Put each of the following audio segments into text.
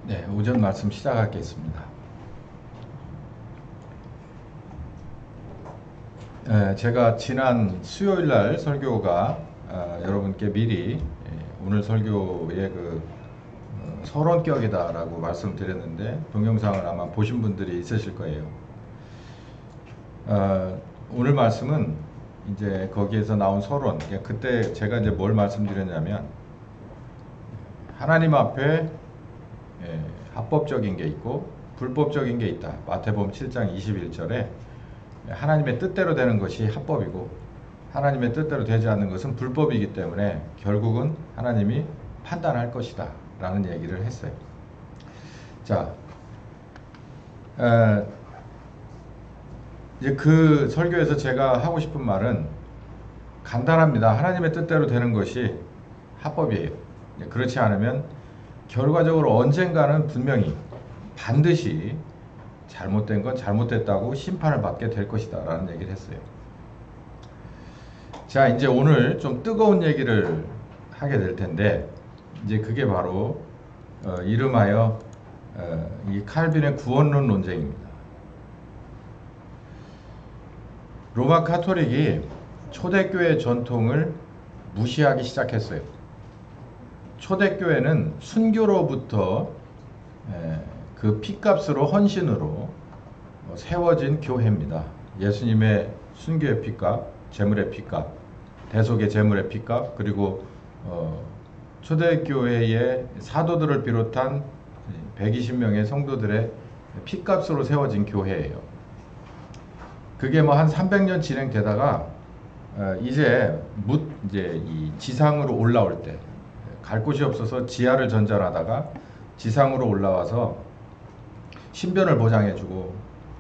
네, 오전 말씀 시작하겠습니다. 제가 지난 수요일 날 설교가 여러분께 미리 오늘 설교의 서론격이다라고 말씀드렸는데 동영상을 아마 보신 분들이 있으실 거예요. 오늘 말씀은 이제 거기에서 나온 서론, 그때 제가 이제 뭘 말씀드렸냐면 하나님 앞에 합법적인 게 있고 불법적인 게 있다. 마태복음 7장 21절에 하나님의 뜻대로 되는 것이 합법이고 하나님의 뜻대로 되지 않는 것은 불법이기 때문에 결국은 하나님이 판단할 것이다 라는 얘기를 했어요. 자, 이제 그 설교에서 제가 하고 싶은 말은 간단합니다. 하나님의 뜻대로 되는 것이 합법이에요. 그렇지 않으면 결과적으로 언젠가는 분명히 반드시 잘못된 건 잘못됐다고 심판을 받게 될 것이다 라는 얘기를 했어요. 자, 이제 오늘 좀 뜨거운 얘기를 하게 될 텐데 이제 그게 바로 이름하여 이 칼빈의 구원론 논쟁입니다. 로마 카톨릭이 초대교회 전통을 무시하기 시작했어요. 초대교회는 순교로부터 그 피값으로 헌신으로 세워진 교회입니다. 예수님의 순교의 피값, 제물의 피값, 대속의 제물의 피값, 그리고 초대교회의 사도들을 비롯한 120명의 성도들의 피값으로 세워진 교회예요. 그게 뭐 한 300년 진행되다가 이제 이 지상으로 올라올 때 갈 곳이 없어서 지하를 전전하다가 지상으로 올라와서 신변을 보장해주고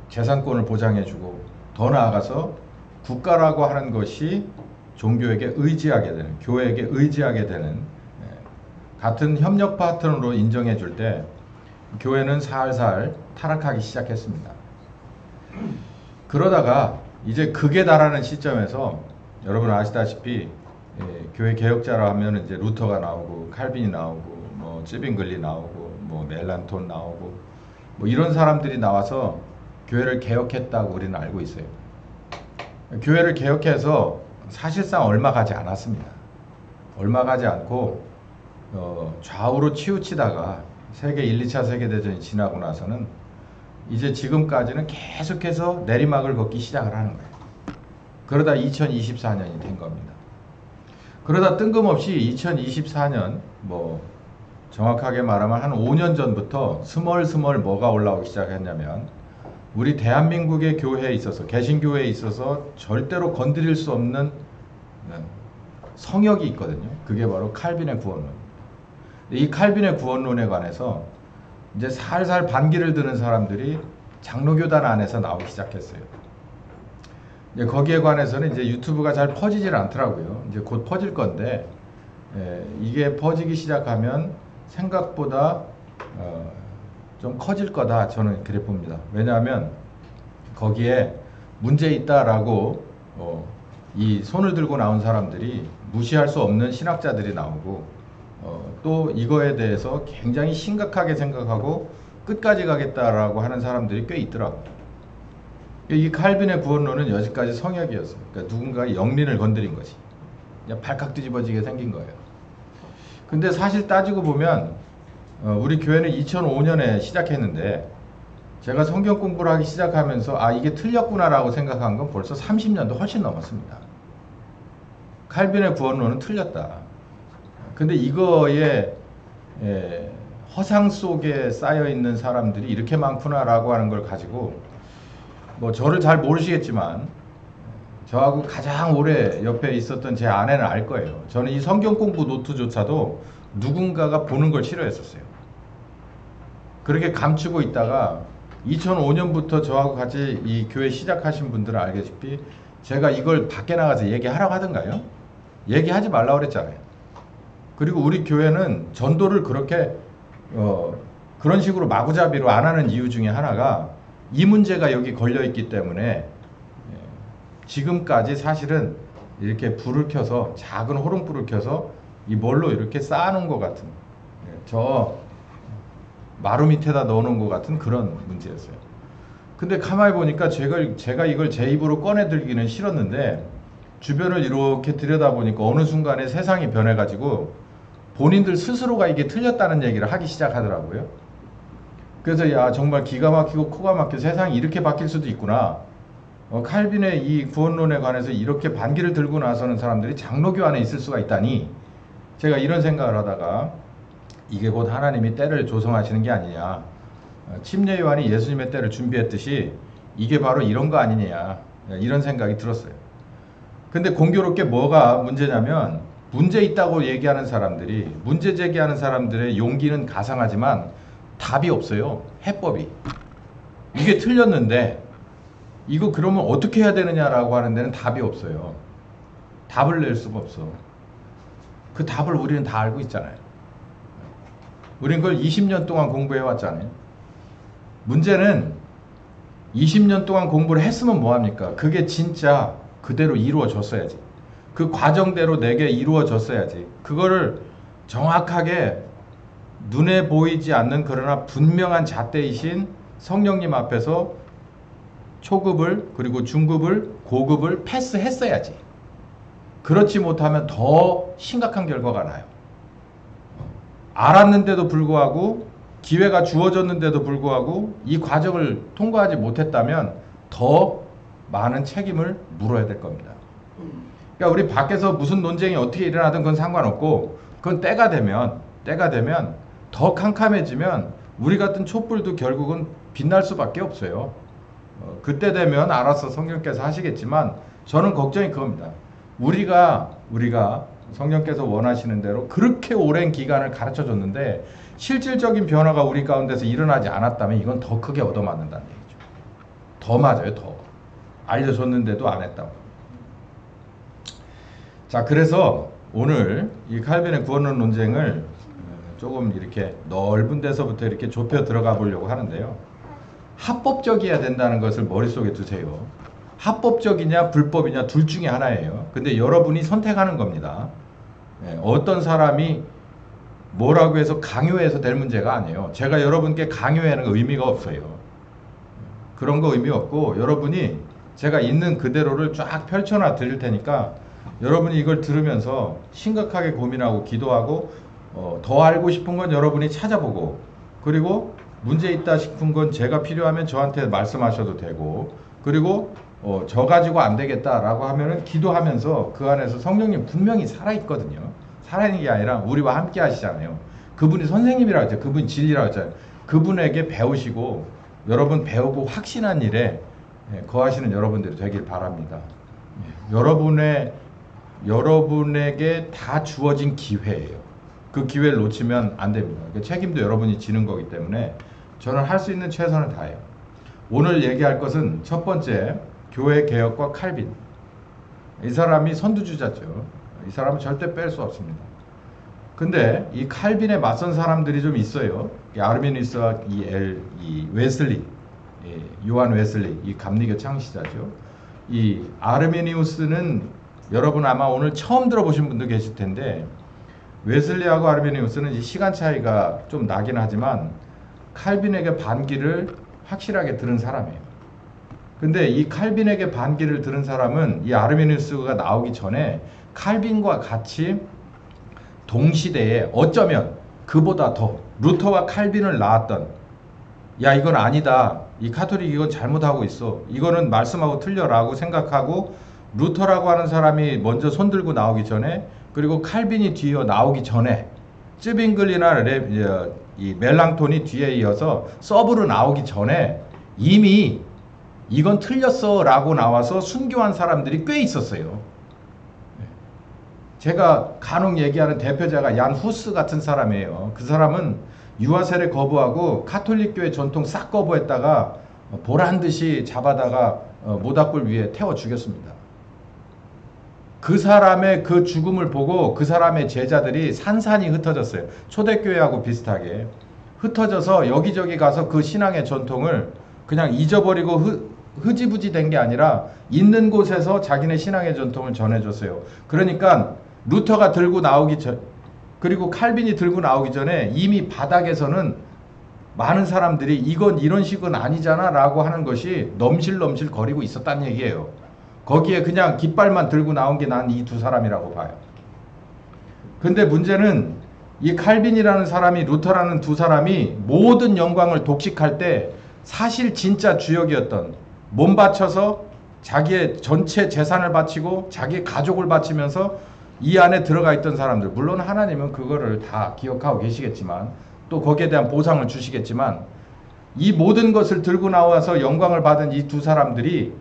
재산권을 보장해주고 더 나아가서 국가라고 하는 것이 종교에게 의지하게 되는, 교회에게 의지하게 되는 같은 협력 파트너로 인정해줄 때 교회는 살살 타락하기 시작했습니다. 그러다가 이제 극에 달하는 시점에서 여러분 아시다시피 교회 개혁자라 하면 이제 루터가 나오고 칼빈이 나오고 뭐 쯔빙글리 나오고 뭐 멜란톤 나오고 뭐 이런 사람들이 나와서 교회를 개혁했다고 우리는 알고 있어요. 교회를 개혁해서 사실상 얼마 가지 않았습니다. 얼마 가지 않고 좌우로 치우치다가 세계 1, 2차 세계대전이 지나고 나서는 이제 지금까지는 계속해서 내리막을 걷기 시작을 하는 거예요. 그러다 2024년이 된 겁니다. 그러다 뜬금없이 2024년 뭐 정확하게 말하면 한 5년 전부터 스멀스멀 뭐가 올라오기 시작했냐면 우리 대한민국의 교회에 있어서 개신교회에 있어서 절대로 건드릴 수 없는 성역이 있거든요. 그게 바로 칼빈의 구원론입니다. 이 칼빈의 구원론에 관해서 이제 살살 반기를 드는 사람들이 장로교단 안에서 나오기 시작했어요. 이제 거기에 관해서는 이제 유튜브가 잘 퍼지질 않더라고요. 이제 곧 퍼질 건데 이게 퍼지기 시작하면 생각보다 좀 커질 거다 저는 그래 봅니다. 왜냐하면 거기에 문제 있다라고 이 손을 들고 나온 사람들이 무시할 수 없는 신학자들이 나오고 또 이거에 대해서 굉장히 심각하게 생각하고 끝까지 가겠다라고 하는 사람들이 꽤 있더라고요. 이 칼빈의 구원론은 여지까지 성역이었어요. 그러니까 누군가의 영린을 건드린 것이 그냥 발칵 뒤집어지게 생긴 거예요. 근데 사실 따지고 보면 우리 교회는 2005년에 시작했는데 제가 성경 공부를 하기 시작하면서 아 이게 틀렸구나라고 생각한 건 벌써 30년도 훨씬 넘었습니다. 칼빈의 구원론은 틀렸다. 근데 이거에 허상 속에 쌓여있는 사람들이 이렇게 많구나라고 하는 걸 가지고 뭐 저를 잘 모르시겠지만 저하고 가장 오래 옆에 있었던 제 아내는 알 거예요. 저는 이 성경 공부 노트조차도 누군가가 보는 걸 싫어했었어요. 그렇게 감추고 있다가 2005년부터 저하고 같이 이 교회 시작하신 분들은 알겠지만 제가 이걸 밖에 나가서 얘기하라고 하던가요? 얘기하지 말라고 그랬잖아요. 그리고 우리 교회는 전도를 그렇게 그런 식으로 마구잡이로 안 하는 이유 중에 하나가 이 문제가 여기 걸려있기 때문에 지금까지 사실은 이렇게 불을 켜서 작은 호롱불을 켜서 이 뭘로 이렇게 쌓아놓은 것 같은 저 마루 밑에다 넣어놓은 것 같은 그런 문제였어요. 근데 가만히 보니까 제가 이걸 제 입으로 꺼내 들기는 싫었는데 주변을 이렇게 들여다보니까 어느 순간에 세상이 변해가지고 본인들 스스로가 이게 틀렸다는 얘기를 하기 시작하더라고요. 그래서 야, 정말 기가 막히고 코가 막혀 세상이 이렇게 바뀔 수도 있구나. 칼빈의 이 구원론에 관해서 이렇게 반기를 들고 나서는 사람들이 장로교 안에 있을 수가 있다니, 제가 이런 생각을 하다가 이게 곧 하나님이 때를 조성하시는 게 아니냐, 침례 요한이 예수님의 때를 준비했듯이 이게 바로 이런 거 아니냐, 이런 생각이 들었어요. 근데 공교롭게 뭐가 문제냐면, 문제 있다고 얘기하는 사람들이, 문제 제기하는 사람들의 용기는 가상하지만 답이 없어요. 해법이. 이게 틀렸는데 이거 그러면 어떻게 해야 되느냐라고 하는 데는 답이 없어요. 답을 낼 수가 없어. 그 답을 우리는 다 알고 있잖아요. 우린 그걸 20년 동안 공부해 왔잖아요. 문제는 20년 동안 공부를 했으면 뭐합니까? 그게 진짜 그대로 이루어졌어야지. 그 과정대로 내게 이루어졌어야지. 그거를 정확하게 눈에 보이지 않는 그러나 분명한 잣대이신 성령님 앞에서 초급을, 그리고 중급을, 고급을 패스했어야지. 그렇지 못하면 더 심각한 결과가 나요. 알았는데도 불구하고, 기회가 주어졌는데도 불구하고 이 과정을 통과하지 못했다면 더 많은 책임을 물어야 될 겁니다. 그러니까 우리 밖에서 무슨 논쟁이 어떻게 일어나든 그건 상관없고, 그건 때가 되면 더 캄캄해지면 우리 같은 촛불도 결국은 빛날 수밖에 없어요. 그때 되면 알아서 성령께서 하시겠지만, 저는 걱정이 그겁니다. 우리가 성령께서 원하시는 대로 그렇게 오랜 기간을 가르쳐 줬는데 실질적인 변화가 우리 가운데서 일어나지 않았다면 이건 더 크게 얻어맞는다는 얘기죠. 더 맞아요. 더 알려줬는데도 안 했다고. 자, 그래서 오늘 이 칼빈의 구원론 논쟁을 조금 이렇게 넓은 데서부터 이렇게 좁혀 들어가 보려고 하는데요. 합법적이어야 된다는 것을 머릿속에 두세요. 합법적이냐 불법이냐 둘 중에 하나예요. 근데 여러분이 선택하는 겁니다. 어떤 사람이 뭐라고 해서 강요해서 될 문제가 아니에요. 제가 여러분께 강요하는 거 의미가 없어요. 그런 거 의미 없고, 여러분이 제가 있는 그대로를 쫙 펼쳐놔 드릴 테니까 여러분이 이걸 들으면서 심각하게 고민하고 기도하고, 더 알고 싶은 건 여러분이 찾아보고, 그리고 문제 있다 싶은 건 제가 필요하면 저한테 말씀하셔도 되고, 그리고 저 가지고 안 되겠다라고 하면은 기도하면서 그 안에서 성령님 분명히 살아있거든요. 살아있는 게 아니라 우리와 함께 하시잖아요. 그분이 선생님이라고 했죠. 그분이 진리라고 했잖아요. 그분에게 배우시고 여러분 배우고 확신한 일에 거하시는 여러분들이 되길 바랍니다. 여러분에게 다 주어진 기회예요. 그 기회를 놓치면 안 됩니다. 그 책임도 여러분이 지는 거기 때문에 저는 할 수 있는 최선을 다해요. 오늘 얘기할 것은 첫 번째, 교회 개혁과 칼빈. 이 사람이 선두주자죠. 이 사람은 절대 뺄 수 없습니다. 근데 이 칼빈에 맞선 사람들이 좀 있어요. 아르미니우스와 이 웨슬리, 요한 웨슬리, 이 감리교 창시자죠. 이 아르미니우스는 여러분 아마 오늘 처음 들어보신 분도 계실 텐데, 웨슬리하고 아르미니우스는 이 시간 차이가 좀 나긴 하지만 칼빈에게 반기를 확실하게 들은 사람이에요. 근데 이 칼빈에게 반기를 들은 사람은 이 아르미니우스가 나오기 전에 칼빈과 같이 동시대에 어쩌면 그보다 더 루터와 칼빈을 낳았던, 야 이건 아니다, 이 카톨릭 이건 잘못하고 있어, 이거는 말씀하고 틀려라고 생각하고 루터라고 하는 사람이 먼저 손들고 나오기 전에, 그리고 칼빈이 뒤에 나오기 전에, 쯔빙글이나 이 멜랑톤이 뒤에 이어서 서브로 나오기 전에 이미 이건 틀렸어 라고 나와서 순교한 사람들이 꽤 있었어요. 제가 간혹 얘기하는 대표자가 얀 후스 같은 사람이에요. 그 사람은 유아세례 거부하고 카톨릭교회 전통 싹 거부했다가 보란듯이 잡아다가 모닥불 위에 태워 죽였습니다. 그 사람의 그 죽음을 보고 그 사람의 제자들이 산산이 흩어졌어요. 초대교회하고 비슷하게 흩어져서 여기저기 가서 그 신앙의 전통을 그냥 잊어버리고 흐지부지 된 게 아니라 있는 곳에서 자기네 신앙의 전통을 전해줬어요. 그러니까 루터가 들고 나오기 전, 그리고 칼빈이 들고 나오기 전에 이미 바닥에서는 많은 사람들이 이건 이런 식은 아니잖아 라고 하는 것이 넘실넘실 거리고 있었다는 얘기예요. 거기에 그냥 깃발만 들고 나온 게 난 이 두 사람이라고 봐요. 근데 문제는 이 칼빈이라는 사람이 루터라는 두 사람이 모든 영광을 독식할 때 사실 진짜 주역이었던, 몸 바쳐서 자기의 전체 재산을 바치고 자기의 가족을 바치면서 이 안에 들어가 있던 사람들, 물론 하나님은 그거를 다 기억하고 계시겠지만 또 거기에 대한 보상을 주시겠지만 이 모든 것을 들고 나와서 영광을 받은 이 두 사람들이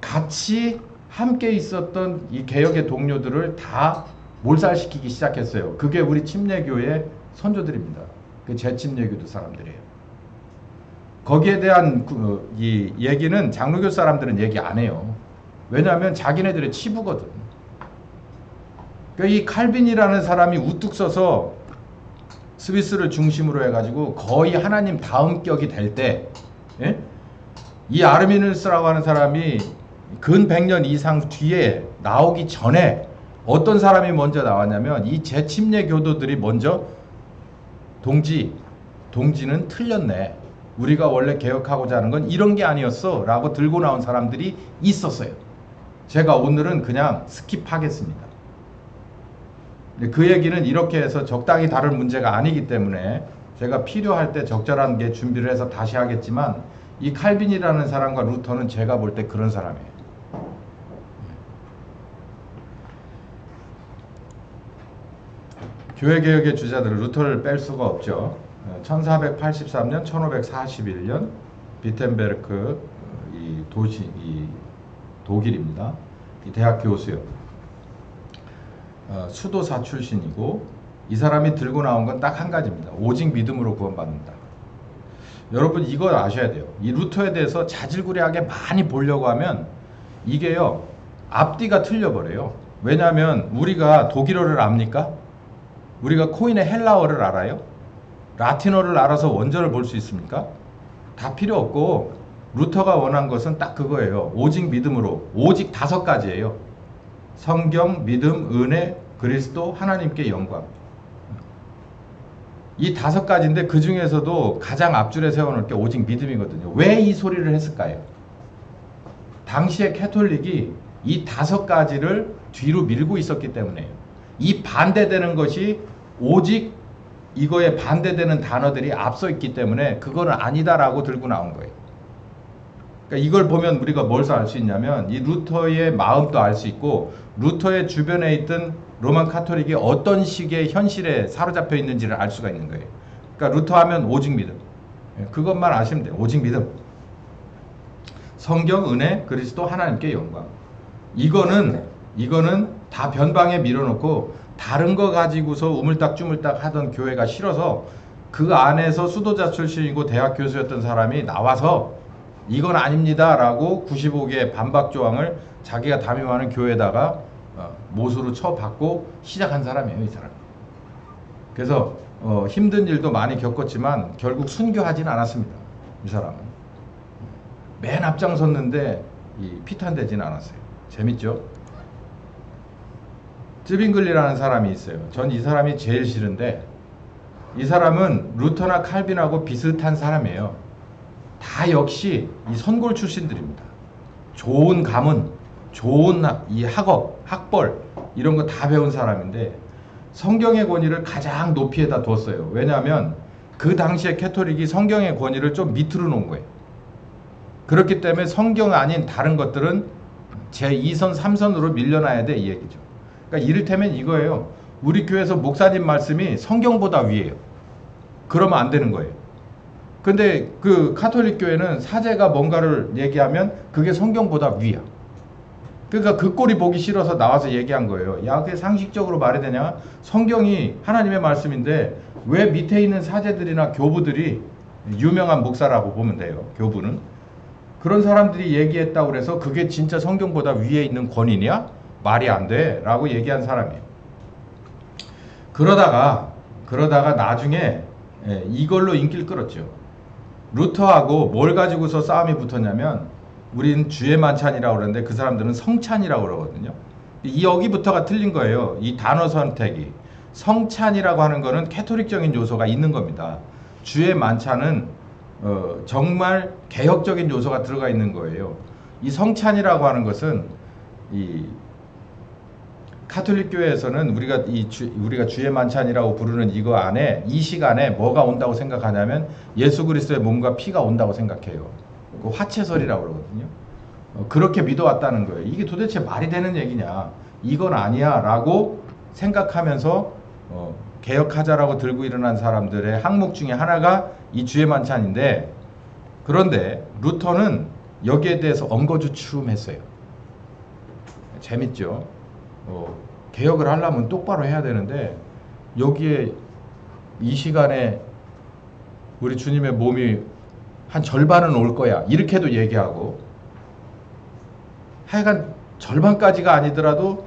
같이 함께 있었던 이 개혁의 동료들을 다 몰살시키기 시작했어요. 그게 우리 침례교의 선조들입니다. 그 재침례교도 사람들이에요. 거기에 대한 이 얘기는 장로교 사람들은 얘기 안 해요. 왜냐하면 자기네들의 치부거든. 그러니까 이 칼빈이라는 사람이 우뚝 서서 스위스를 중심으로 해가지고 거의 하나님 다음 격이 될 때, 예? 이 아르미누스라고 하는 사람이 근 100년 이상 뒤에 나오기 전에 어떤 사람이 먼저 나왔냐면 이 재침례 교도들이 먼저 동지는 틀렸네. 우리가 원래 개혁하고자 하는 건 이런 게 아니었어 라고 들고 나온 사람들이 있었어요. 제가 오늘은 그냥 스킵하겠습니다. 그 얘기는 이렇게 해서 적당히 다룰 문제가 아니기 때문에 제가 필요할 때 적절한 게 준비를 해서 다시 하겠지만 이 칼빈이라는 사람과 루터는 제가 볼 때 그런 사람이에요. 교회개혁의 주자들은 루터를 뺄 수가 없죠. 1483년, 1541년 비텐베르크 이 독일입니다. 이 대학 교수요. 수도사 출신이고 이 사람이 들고 나온 건 딱 한 가지입니다. 오직 믿음으로 구원받는다. 여러분 이거 아셔야 돼요. 이 루터에 대해서 자질구레하게 많이 보려고 하면 이게요 앞뒤가 틀려버려요. 왜냐하면 우리가 독일어를 압니까? 우리가 코인의 헬라어를 알아요? 라틴어를 알아서 원전을 볼 수 있습니까? 다 필요 없고 루터가 원한 것은 딱 그거예요. 오직 믿음으로. 오직 5가지예요. 성경, 믿음, 은혜, 그리스도, 하나님께 영광. 이 5가지인데 그 중에서도 가장 앞줄에 세워놓을 게 오직 믿음이거든요. 왜 이 소리를 했을까요? 당시의 캐톨릭이 이 5가지를 뒤로 밀고 있었기 때문에요. 이 반대되는 것이 오직 이거에 반대되는 단어들이 앞서 있기 때문에 그거는 아니다라고 들고 나온 거예요. 그러니까 이걸 보면 우리가 뭘 알 수 있냐면 이 루터의 마음도 알 수 있고 루터의 주변에 있던 로만 카톨릭이 어떤 식의 현실에 사로잡혀 있는지를 알 수가 있는 거예요. 그러니까 루터 하면 오직 믿음. 그것만 아시면 돼요. 오직 믿음. 성경, 은혜, 그리스도, 하나님께 영광. 이거는 다 변방에 밀어놓고 다른 거 가지고서 우물딱주물딱 하던 교회가 싫어서 그 안에서 수도자 출신이고 대학 교수였던 사람이 나와서 이건 아닙니다 라고 95개의 반박 조항을 자기가 담임하는 교회에다가 못으로 쳐받고 시작한 사람이에요. 이 사람. 그래서 힘든 일도 많이 겪었지만 결국 순교하지는 않았습니다. 이 사람은. 맨 앞장섰는데 피탄되지는 않았어요. 재밌죠? 쯔빙글리라는 사람이 있어요. 전 이 사람이 제일 싫은데 이 사람은 루터나 칼빈하고 비슷한 사람이에요. 다 역시 이 선골 출신들입니다. 좋은 가문, 좋은 이 학업, 학벌 이런 거 다 배운 사람인데 성경의 권위를 가장 높이에다 뒀어요. 왜냐하면 그 당시에 캐톨릭이 성경의 권위를 좀 밑으로 놓은 거예요. 그렇기 때문에 성경 아닌 다른 것들은 제2선, 3선으로 밀려나야 돼 이 얘기죠. 그러니까 이를테면 이거예요. 우리 교회에서 목사님 말씀이 성경보다 위에요. 그러면 안 되는 거예요. 근데 그 카톨릭 교회는 사제가 뭔가를 얘기하면 그게 성경보다 위야. 그러니까 그 꼴이 보기 싫어서 나와서 얘기한 거예요. 야, 그게 상식적으로 말이 되냐? 성경이 하나님의 말씀인데 왜 밑에 있는 사제들이나 교부들이 유명한 목사라고 보면 돼요. 교부는. 그런 사람들이 얘기했다고 그래서 그게 진짜 성경보다 위에 있는 권위냐? 말이 안 돼 라고 얘기한 사람이에요. 그러다가 나중에 이걸로 인기를 끌었죠. 루터하고 뭘 가지고서 싸움이 붙었냐면 우린 주의 만찬이라고 그러는데 그 사람들은 성찬이라고 그러거든요. 이 여기부터가 틀린 거예요. 이 단어 선택이. 성찬이라고 하는 거는 캐톨릭적인 요소가 있는 겁니다. 주의 만찬은 정말 개혁적인 요소가 들어가 있는 거예요. 이 성찬이라고 하는 것은 이 카톨릭 교회에서는 우리가 주의 만찬이라고 부르는 이거 안에 이 시간에 뭐가 온다고 생각하냐면 예수 그리스도의 몸과 피가 온다고 생각해요. 그 화채설이라고 그러거든요. 그렇게 믿어왔다는 거예요. 이게 도대체 말이 되는 얘기냐? 이건 아니야 라고 생각하면서 개혁하자라고 들고 일어난 사람들의 항목 중에 하나가 이 주의 만찬인데, 그런데 루터는 여기에 대해서 엉거주춤했어요. 재밌죠? 개혁을 하려면 똑바로 해야 되는데 여기에 이 시간에 우리 주님의 몸이 한 절반은 올 거야 이렇게도 얘기하고, 하여간 절반까지가 아니더라도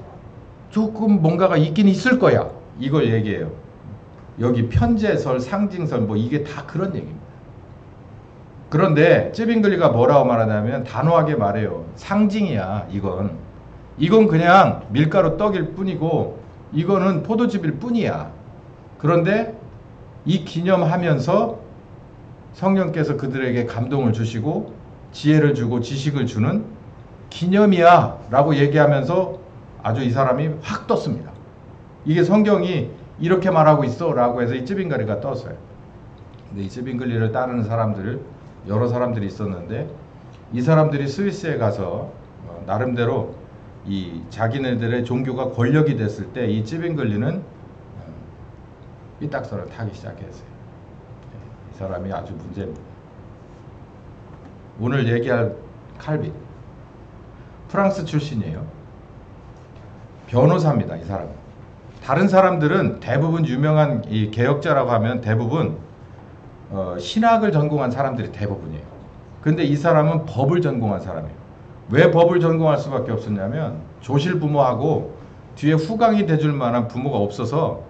조금 뭔가가 있긴 있을 거야 이걸 얘기해요. 여기 편제설, 상징설 뭐 이게 다 그런 얘기입니다. 그런데 쯔빙글리가 뭐라고 말하냐면 단호하게 말해요. 상징이야 이건 그냥 밀가루 떡일 뿐이고 이거는 포도즙일 뿐이야. 그런데 이 기념하면서 성령께서 그들에게 감동을 주시고 지혜를 주고 지식을 주는 기념이야 라고 얘기하면서 아주 이 사람이 확 떴습니다. 이게 성경이 이렇게 말하고 있어 라고 해서 이 쯔빙글리가 떴어요. 근데 이 쯔빙글리를 따르는 사람들 여러 사람들이 있었는데, 이 사람들이 스위스에 가서 나름대로 이 자기네들의 종교가 권력이 됐을 때 이 쯔빙글리는 삐딱선을 타기 시작했어요. 이 사람이 아주 문제입니다. 오늘 얘기할 칼빈, 프랑스 출신이에요. 변호사입니다. 이 사람은. 다른 사람들은 대부분 유명한 이 개혁자라고 하면 대부분 신학을 전공한 사람들이 대부분이에요. 근데 이 사람은 법을 전공한 사람이에요. 왜 법을 전공할 수밖에 없었냐면 조실 부모하고 뒤에 후광이 돼줄 만한 부모가 없어서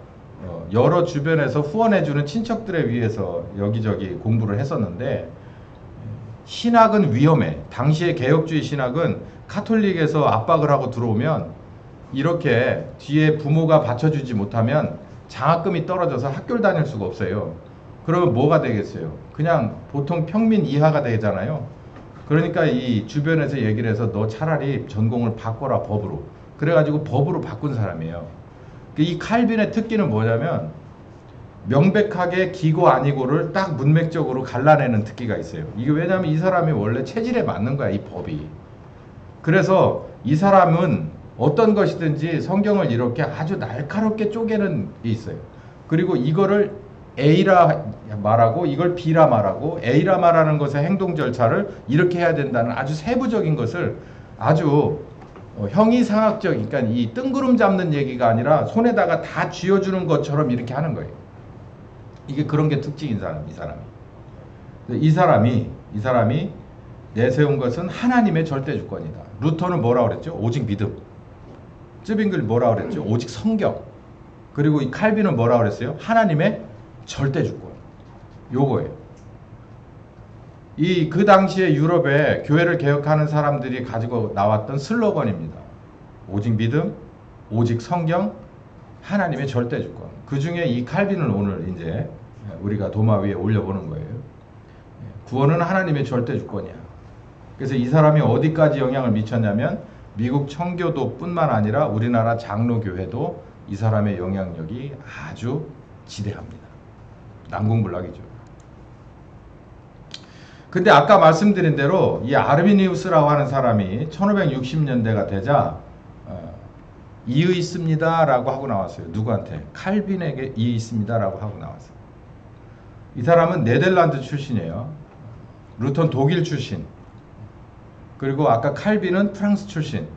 여러 주변에서 후원해주는 친척들에 의해서 여기저기 공부를 했었는데, 신학은 위험해. 당시의 개혁주의 신학은 카톨릭에서 압박을 하고 들어오면 이렇게 뒤에 부모가 받쳐주지 못하면 장학금이 떨어져서 학교를 다닐 수가 없어요. 그러면 뭐가 되겠어요? 그냥 보통 평민 이하가 되잖아요. 그러니까 이 주변에서 얘기를 해서 너 차라리 전공을 바꿔라 법으로. 그래가지고 법으로 바꾼 사람이에요. 이 칼빈의 특기는 뭐냐면 명백하게 기고 아니고를 딱 문맥적으로 갈라내는 특기가 있어요. 이게 왜냐면 이 사람이 원래 체질에 맞는 거야, 이 법이. 그래서 이 사람은 어떤 것이든지 성경을 이렇게 아주 날카롭게 쪼개는 게 있어요. 그리고 이거를 A라 말하고 이걸 B라 말하고, A라 말하는 것의 행동 절차를 이렇게 해야 된다는 아주 세부적인 것을 아주 형이상학적, 그러니까 이 뜬구름 잡는 얘기가 아니라 손에다가 다 쥐어주는 것처럼 이렇게 하는 거예요. 이게 그런 게 특징인 사람, 이 사람이 내세운 것은 하나님의 절대 주권이다. 루터는 뭐라고 그랬죠? 오직 믿음. 쯔빙글 뭐라고 그랬죠? 오직 성경. 그리고 이 칼빈은 뭐라고 그랬어요? 하나님의 절대 주권. 요거예요. 그 당시에 유럽에 교회를 개혁하는 사람들이 가지고 나왔던 슬로건입니다. 오직 믿음, 오직 성경, 하나님의 절대 주권. 그 중에 이 칼빈을 오늘 이제 우리가 도마 위에 올려보는 거예요. 구원은 하나님의 절대 주권이야. 그래서 이 사람이 어디까지 영향을 미쳤냐면 미국 청교도뿐만 아니라 우리나라 장로교회도 이 사람의 영향력이 아주 지대합니다. 난공불락이죠. 근데 아까 말씀드린 대로 이 아르미니우스라고 하는 사람이 1560년대가 되자 이의 있습니다 라고 하고 나왔어요. 누구한테? 칼빈에게 이의 있습니다 라고 하고 나왔어요. 이 사람은 네덜란드 출신이에요. 루터는 독일 출신. 그리고 아까 칼빈은 프랑스 출신.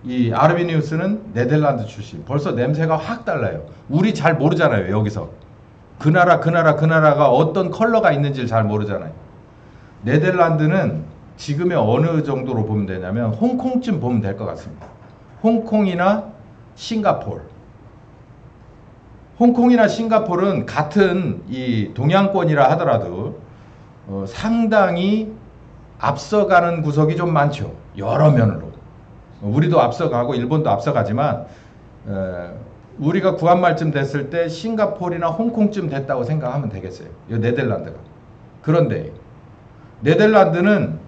이 아르미니우스는 네덜란드 출신. 벌써 냄새가 확 달라요. 우리 잘 모르잖아요. 여기서 그 나라가 어떤 컬러가 있는지를 잘 모르잖아요. 네덜란드는 지금의 어느 정도로 보면 되냐면 홍콩쯤 보면 될 것 같습니다. 홍콩이나 싱가포르. 홍콩이나 싱가포르는 같은 이 동양권이라 하더라도 상당히 앞서가는 구석이 좀 많죠. 여러 면으로. 우리도 앞서가고 일본도 앞서가지만 우리가 구한말쯤 됐을 때 싱가포르나 홍콩쯤 됐다고 생각하면 되겠어요. 이 네덜란드가. 그런데 네덜란드는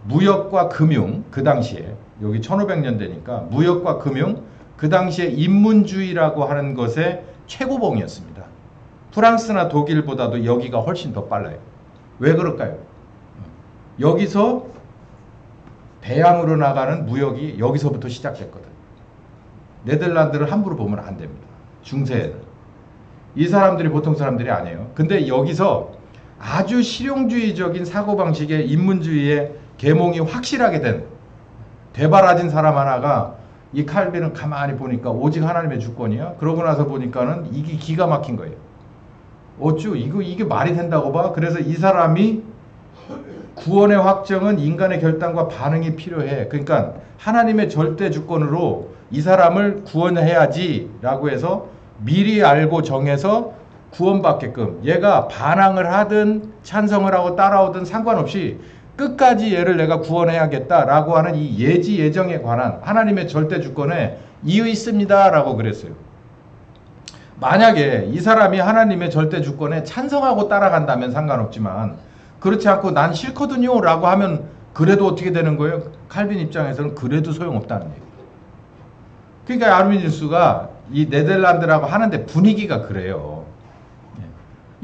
무역과 금융, 그 당시에 여기 1500년대니까 무역과 금융, 그 당시에 인문주의라고 하는 것의 최고봉이었습니다. 프랑스나 독일보다도 여기가 훨씬 더 빨라요. 왜 그럴까요? 여기서 대양으로 나가는 무역이 여기서부터 시작됐거든. 네덜란드를 함부로 보면 안 됩니다. 중세에는. 이 사람들이 보통 사람들이 아니에요. 근데 여기서 아주 실용주의적인 사고방식의 인문주의의 계몽이 확실하게 된 되바라진 사람 하나가 이 칼빈은 가만히 보니까 오직 하나님의 주권이야. 그러고 나서 보니까는 이게 기가 막힌 거예요. 어쭈 이게 말이 된다고 봐. 그래서 이 사람이 구원의 확정은 인간의 결단과 반응이 필요해. 그러니까 하나님의 절대 주권으로 이 사람을 구원해야지 라고 해서 미리 알고 정해서 구원받게끔 얘가 반항을 하든 찬성을 하고 따라오든 상관없이 끝까지 얘를 내가 구원해야겠다라고 하는 이 예지 예정에 관한 하나님의 절대 주권에 이의 있습니다 라고 그랬어요. 만약에 이 사람이 하나님의 절대 주권에 찬성하고 따라간다면 상관없지만 그렇지 않고 난 싫거든요 라고 하면 그래도 어떻게 되는 거예요? 칼빈 입장에서는 그래도 소용없다는 얘기예요. 그러니까 아르미니우스가 이 네덜란드라고 하는데 분위기가 그래요.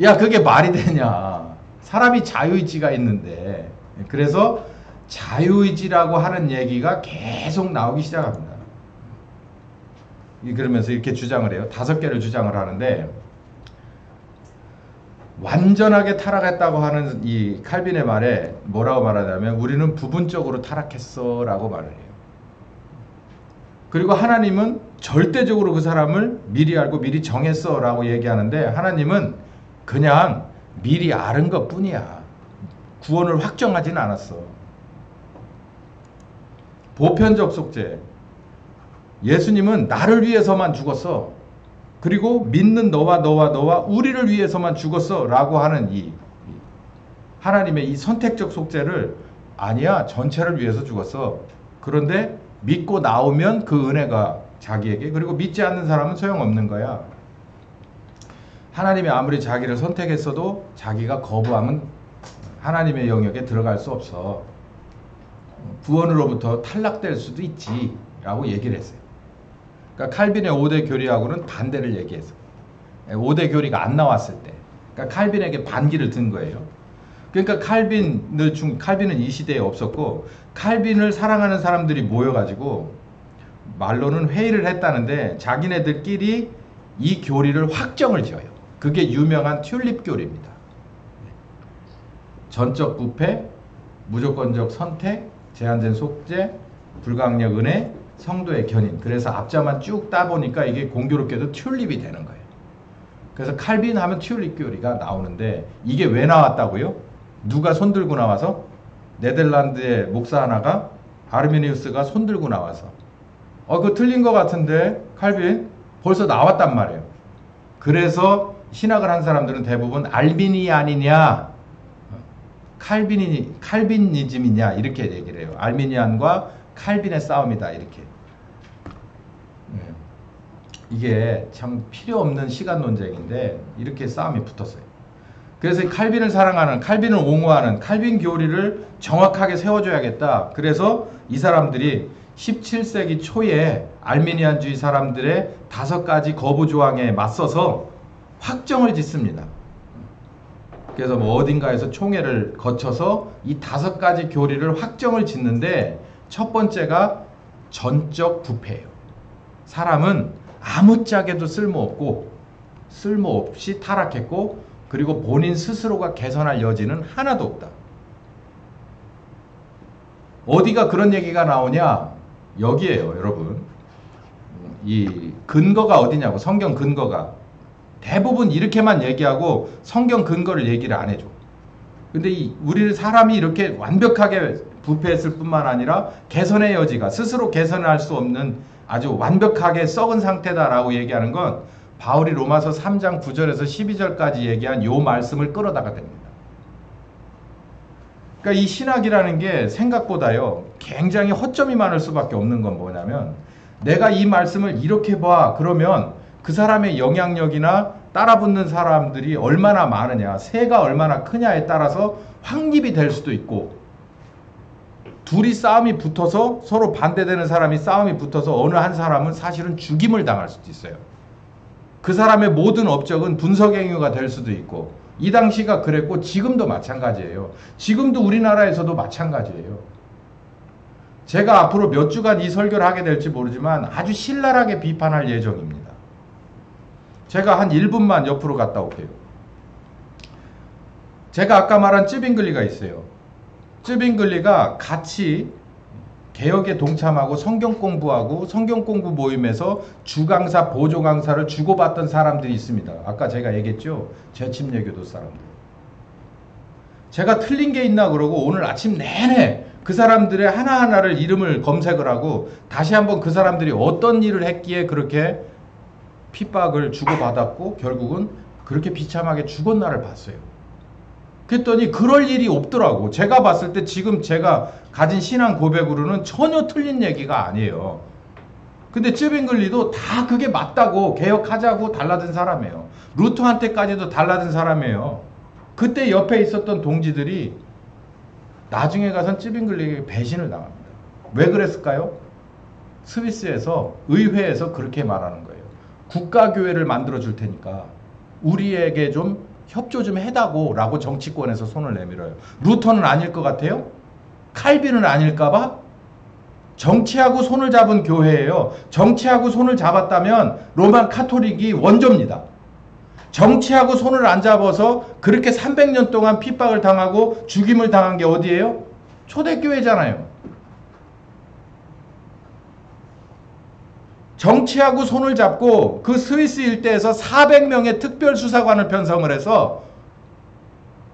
야 그게 말이 되냐. 사람이 자유의지가 있는데. 그래서 자유의지라고 하는 얘기가 계속 나오기 시작합니다. 그러면서 이렇게 주장을 해요. 5개를 주장을 하는데 완전하게 타락했다고 하는 이 칼빈의 말에 뭐라고 말하냐면 우리는 부분적으로 타락했어 라고 말을 해요. 그리고 하나님은 절대적으로 그 사람을 미리 알고 미리 정했어 라고 얘기하는데 하나님은 그냥 미리 아는 것 뿐이야. 구원을 확정하진 않았어. 보편적 속죄. 예수님은 나를 위해서만 죽었어. 그리고 믿는 너와 우리를 위해서만 죽었어 라고 하는 이 하나님의 이 선택적 속죄를 아니야 전체를 위해서 죽었어. 그런데 믿고 나오면 그 은혜가 자기에게 그리고 믿지 않는 사람은 소용없는 거야. 하나님이 아무리 자기를 선택했어도 자기가 거부하면 하나님의 영역에 들어갈 수 없어. 구원으로부터 탈락될 수도 있지 라고 얘기를 했어요. 그러니까 칼빈의 5대 교리하고는 반대를 얘기했어요. 5대 교리가 안 나왔을 때. 그러니까 칼빈에게 반기를 든 거예요. 그러니까 칼빈은 이 시대에 없었고 칼빈을 사랑하는 사람들이 모여가지고 말로는 회의를 했다는데 자기네들끼리 이 교리를 확정을 지어요. 그게 유명한 튤립 교리입니다. 전적 부패, 무조건적 선택, 제한된 속죄, 불강력 은혜, 성도의 견인. 그래서 앞자만 쭉 따보니까 이게 공교롭게도 튤립이 되는 거예요. 그래서 칼빈 하면 튤립 교리가 나오는데 이게 왜 나왔다고요? 누가 손들고 나와서? 네덜란드의 목사 하나가 아르미니우스가 손들고 나와서 그거 틀린 것 같은데 칼빈 벌써 나왔단 말이에요. 그래서 신학을 한 사람들은 대부분 알미니안이냐 칼빈니즘이냐 이렇게 얘기를 해요. 알미니안과 칼빈의 싸움이다 이렇게. 이게 참 필요 없는 시간 논쟁인데 이렇게 싸움이 붙었어요. 그래서 칼빈을 사랑하는, 칼빈을 옹호하는 칼빈 교리를 정확하게 세워줘야겠다. 그래서 이 사람들이 17세기 초에 알미니안주의 사람들의 5가지 거부 조항에 맞서서 확정을 짓습니다. 그래서 뭐 어딘가에서 총회를 거쳐서 이 5가지 교리를 확정을 짓는데 첫 번째가 전적 부패예요. 사람은 아무짝에도 쓸모없이 타락했고 그리고 본인 스스로가 개선할 여지는 하나도 없다. 어디가 그런 얘기가 나오냐? 여기에요, 여러분. 이 근거가 어디냐고, 성경 근거가. 대부분 이렇게만 얘기하고 성경 근거를 얘기를 안 해줘. 근데 우리 사람이 이렇게 완벽하게 부패했을 뿐만 아니라 개선의 여지가 스스로 개선할 수 없는 아주 완벽하게 썩은 상태다라고 얘기하는 건 바울이 로마서 3장 9절에서 12절까지 얘기한 요 말씀을 끌어다가 됩니다. 그러니까 이 신학이라는 게 생각보다요 굉장히 허점이 많을 수밖에 없는 건 뭐냐면 내가 이 말씀을 이렇게 봐 그러면 그 사람의 영향력이나 따라붙는 사람들이 얼마나 많으냐, 세가 얼마나 크냐에 따라서 확립이 될 수도 있고, 둘이 싸움이 붙어서 서로 반대되는 사람이 싸움이 붙어서 어느 한 사람은 사실은 죽임을 당할 수도 있어요. 그 사람의 모든 업적은 분석행위가 될 수도 있고, 이 당시가 그랬고 지금도 마찬가지예요. 지금도 우리나라에서도 마찬가지예요. 제가 앞으로 몇 주간 이 설교를 하게 될지 모르지만 아주 신랄하게 비판할 예정입니다. 제가 한 1분만 옆으로 갔다 올게요. 제가 아까 말한 쯔빙글리가 있어요. 쯔빙글리가 같이 개혁에 동참하고 성경 공부하고 성경 공부 모임에서 주강사, 보조강사를 주고받던 사람들이 있습니다. 아까 제가 얘기했죠. 재침례교도 사람들. 제가 틀린 게 있나 그러고 오늘 아침 내내 그 사람들의 하나하나를 이름을 검색을 하고 다시 한번 그 사람들이 어떤 일을 했기에 그렇게 핍박을 주고받았고 결국은 그렇게 비참하게 죽었나를 봤어요. 그랬더니 그럴 일이 없더라고. 제가 봤을 때 지금 제가 가진 신앙 고백으로는 전혀 틀린 얘기가 아니에요. 근데 쯔빙글리도 다 그게 맞다고 개혁하자고 달라든 사람이에요. 루터한테까지도 달라든 사람이에요. 그때 옆에 있었던 동지들이 나중에 가선 쯔빙글리에게 배신을 당합니다. 왜 그랬을까요? 스위스에서 의회에서 그렇게 말하는 거예요. 국가교회를 만들어 줄 테니까 우리에게 좀 협조 좀 해다고 라고 정치권에서 손을 내밀어요. 루터는 아닐 것 같아요? 칼빈은 아닐까봐? 정치하고 손을 잡은 교회예요. 정치하고 손을 잡았다면 로만 카톨릭이 원조입니다. 정치하고 손을 안 잡아서 그렇게 300년 동안 핍박을 당하고 죽임을 당한 게 어디예요? 초대교회잖아요. 정치하고 손을 잡고 그 스위스 일대에서 400명의 특별수사관을 편성을 해서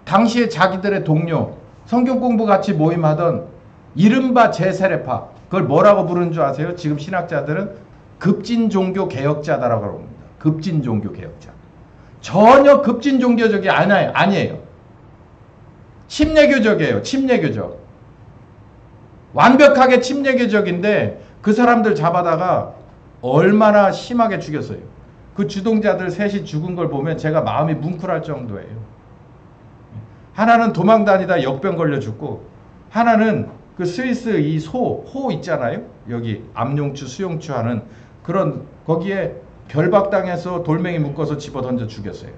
당시에 자기들의 동료, 성경 공부 같이 모임하던 이른바 제세례파, 그걸 뭐라고 부르는 줄 아세요? 지금 신학자들은 급진종교 개혁자다라고 합니다. 급진종교 개혁자. 전혀 급진종교적이 아니에요. 침례교적이에요. 침례교적. 완벽하게 침례교적인데 그 사람들 잡아다가 얼마나 심하게 죽였어요. 그 주동자들 셋이 죽은 걸 보면 제가 마음이 뭉클할 정도예요. 하나는 도망 다니다 역병 걸려 죽고, 하나는 그 스위스 이 호 있잖아요. 여기 암용추, 수용추 하는 그런 거기에 결박당해서 돌멩이 묶어서 집어 던져 죽였어요.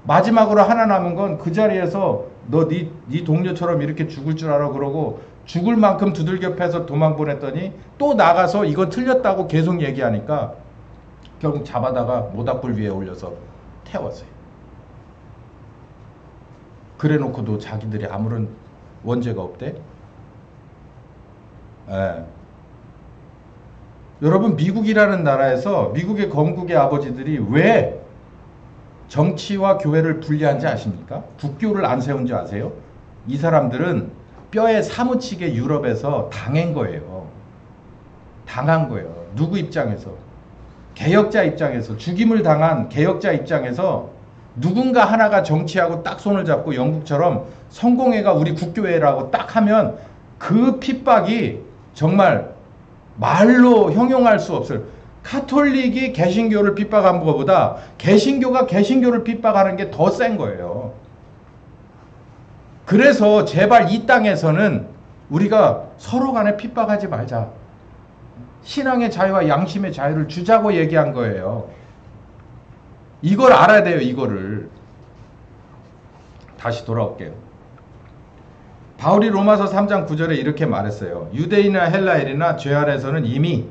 마지막으로 하나 남은 건 그 자리에서 너 네 동료처럼 이렇게 죽을 줄 알아 그러고 죽을 만큼 두들겨 패서 도망 보냈더니 또 나가서 이건 틀렸다고 계속 얘기하니까 결국 잡아다가 모닥불 위에 올려서 태웠어요. 그래 놓고도 자기들이 아무런 원죄가 없대? 예. 여러분, 미국이라는 나라에서 미국의 건국의 아버지들이 왜 정치와 교회를 분리한지 아십니까? 국교를 안 세운 줄 아세요? 이 사람들은 뼈에 사무치게 유럽에서 당한 거예요. 당한 거예요. 누구 입장에서? 개혁자 입장에서, 죽임을 당한 개혁자 입장에서 누군가 하나가 정치하고 딱 손을 잡고 영국처럼 성공회가 우리 국교회라고 딱 하면 그 핍박이 정말 말로 형용할 수 없어요. 카톨릭이 개신교를 핍박한 것보다 개신교가 개신교를 핍박하는 게 더 센 거예요. 그래서 제발 이 땅에서는 우리가 서로 간에 핍박하지 말자. 신앙의 자유와 양심의 자유를 주자고 얘기한 거예요. 이걸 알아야 돼요. 이거를. 다시 돌아올게요. 바울이 로마서 3장 9절에 이렇게 말했어요. 유대인이나 헬라인이나 죄 아래에서는 이미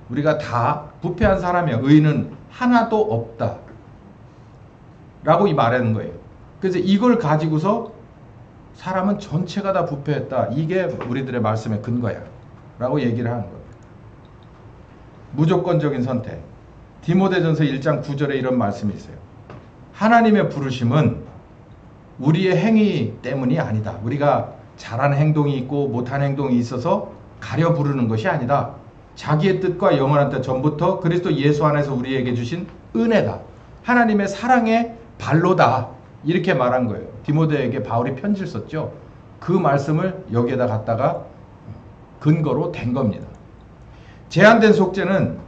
우리가 다 부패한 사람이야. 의인은 하나도 없다. 라고 말하는 거예요. 그래서 이걸 가지고서 사람은 전체가 다 부패했다. 이게 우리들의 말씀의 근거야. 라고 얘기를 하는 거예요. 무조건적인 선택. 디모데전서 1장 9절에 이런 말씀이 있어요. 하나님의 부르심은 우리의 행위 때문이 아니다. 우리가 잘하는 행동이 있고 못하는 행동이 있어서 가려 부르는 것이 아니다. 자기의 뜻과 영원한 뜻 전부터 그리스도 예수 안에서 우리에게 주신 은혜다. 하나님의 사랑의 발로다. 이렇게 말한 거예요. 디모데에게 바울이 편지를 썼죠. 그 말씀을 여기에다 갖다가 근거로 댄 겁니다. 제한된 속죄는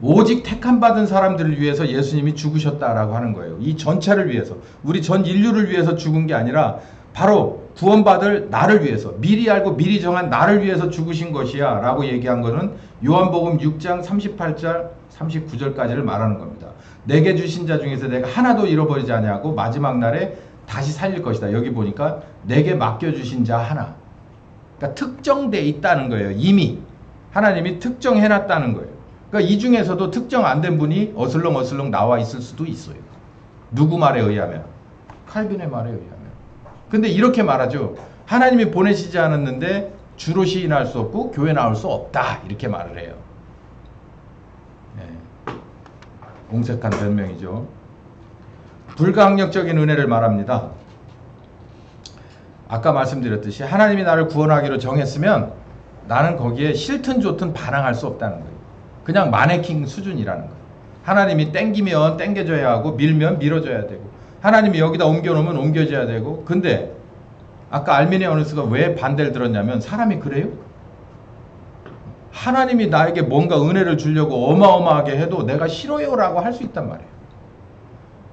오직 택함 받은 사람들을 위해서 예수님이 죽으셨다라고 하는 거예요. 이 전체를 위해서, 우리 전 인류를 위해서 죽은 게 아니라 바로 구원받을 나를 위해서, 미리 알고 미리 정한 나를 위해서 죽으신 것이야 라고 얘기한 거는 요한복음 6장 38절 39절까지를 말하는 겁니다. 내게 주신 자 중에서 내가 하나도 잃어버리지 아니하고 마지막 날에 다시 살릴 것이다. 여기 보니까 내게 맡겨주신 자 하나. 그러니까 특정돼 있다는 거예요. 이미 하나님이 특정해놨다는 거예요. 그러니까 이 중에서도 특정 안 된 분이 어슬렁어슬렁 나와 있을 수도 있어요. 누구 말에 의하면? 칼빈의 말에 의하면. 근데 이렇게 말하죠. 하나님이 보내시지 않았는데 주로 시인할 수 없고 교회 나올 수 없다. 이렇게 말을 해요. 네. 공색한 변명이죠. 불가항력적인 은혜를 말합니다. 아까 말씀드렸듯이 하나님이 나를 구원하기로 정했으면 나는 거기에 싫든 좋든 반항할 수 없다는 거예요. 그냥 마네킹 수준이라는 거예요. 하나님이 땡기면 땡겨줘야 하고 밀면 밀어줘야 되고 하나님이 여기다 옮겨놓으면 옮겨줘야 되고. 근데 아까 알미니아 어느스가 왜 반대를 들었냐면 사람이 그래요? 하나님이 나에게 뭔가 은혜를 주려고 어마어마하게 해도 내가 싫어요 라고 할 수 있단 말이에요.